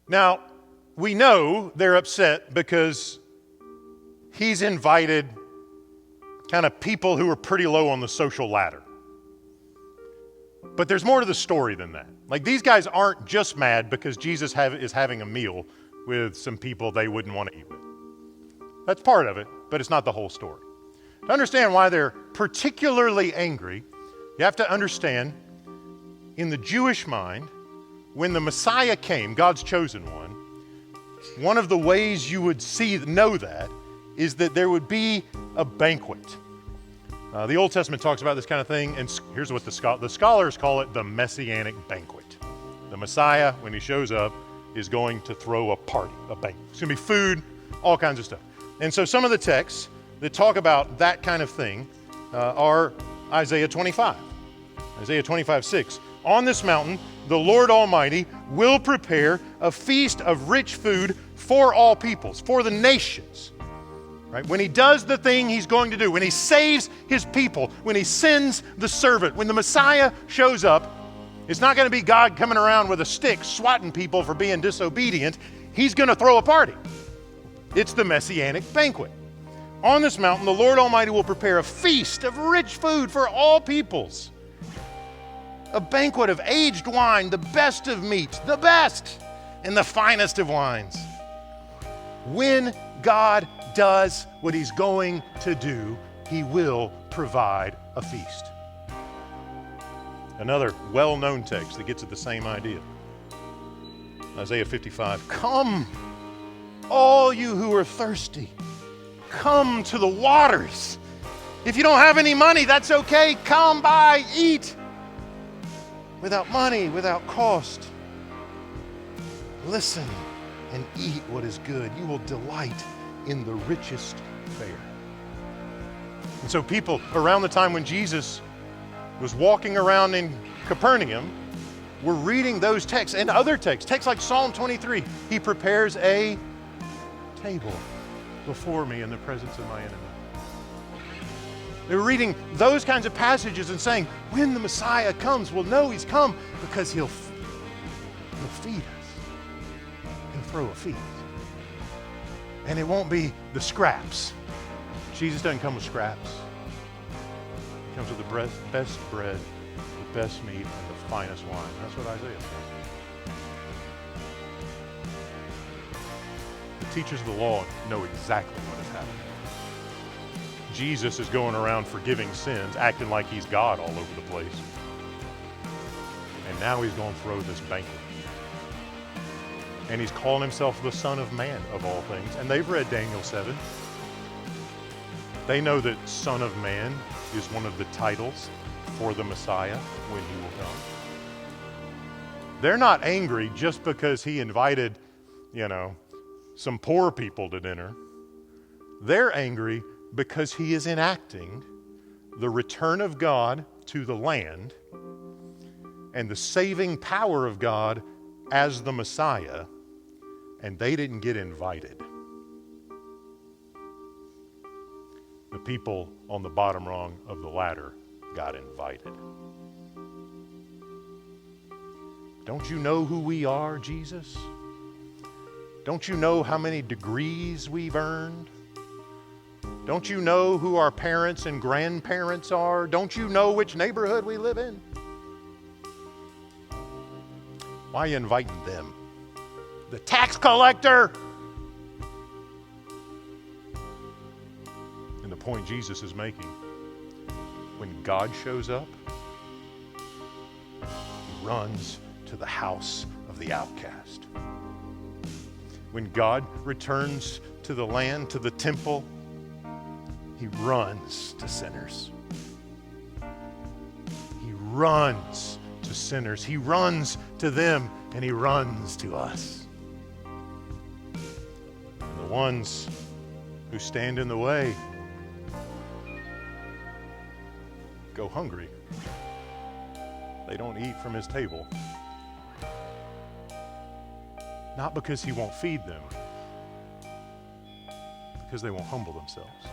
Now, we know they're upset because he's invited kind of people who are pretty low on the social ladder. But there's more to the story than that. Like, these guys aren't just mad because Jesus is having a meal with some people they wouldn't want to eat with. That's part of it, but it's not the whole story. To understand why they're particularly angry, you have to understand, in the Jewish mind, when the Messiah came, God's chosen one of the ways you would know that is that there would be a banquet. The Old Testament talks about this kind of thing, and here's what the scholars call it: the Messianic banquet. The Messiah, when he shows up, is going to throw a party, a banquet. It's going to be food, all kinds of stuff. And so some of the texts that talk about that kind of thing are Isaiah 25. Isaiah 25:6. On this mountain, the Lord Almighty will prepare a feast of rich food for all peoples, for the nations. Right? When he does the thing he's going to do, when he saves his people, when he sends the servant, when the Messiah shows up, it's not going to be God coming around with a stick swatting people for being disobedient. He's going to throw a party. It's the Messianic banquet. On this mountain, the Lord Almighty will prepare a feast of rich food for all peoples. A banquet of aged wine, the best of meats, the best and the finest of wines. When God does what he's going to do, he will provide a feast. Another well-known text that gets at the same idea. Isaiah 55. Come, all you who are thirsty, come to the waters. If you don't have any money, that's okay. Come by, eat. Without money, without cost. Listen and eat what is good. You will delight in the richest fare. And so people around the time when Jesus was walking around in Capernaum were reading those texts and other texts like Psalm 23. He prepares a table before me in the presence of my enemy. They were reading those kinds of passages and saying, when the Messiah comes, we'll know he's come because he'll feed us. He'll throw a feast. And it won't be the scraps. Jesus doesn't come with scraps. He comes with the best bread, the best meat, and the finest wine. That's what Isaiah says. The teachers of the law know exactly what is happening. Jesus is going around forgiving sins, acting like he's God all over the place. And now he's going to throw this banquet. And he's calling himself the Son of Man, of all things. And they've read Daniel 7. They know that Son of Man is one of the titles for the Messiah when he will come. They're not angry just because he invited, some poor people to dinner. They're angry because he is enacting the return of God to the land and the saving power of God as the Messiah, and they didn't get invited. The people on the bottom rung of the ladder got invited. Don't you know who we are, Jesus? Don't you know how many degrees we've earned? Don't you know who our parents and grandparents are? Don't you know which neighborhood we live in? Why are you inviting them? The tax collector! And the point Jesus is making, when God shows up, he runs to the house of the outcast. When God returns to the land, to the temple, he runs to sinners. He runs to sinners. He runs to them, and he runs to us. And the ones who stand in the way go hungry. They don't eat from his table. Not because he won't feed them, because they won't humble themselves.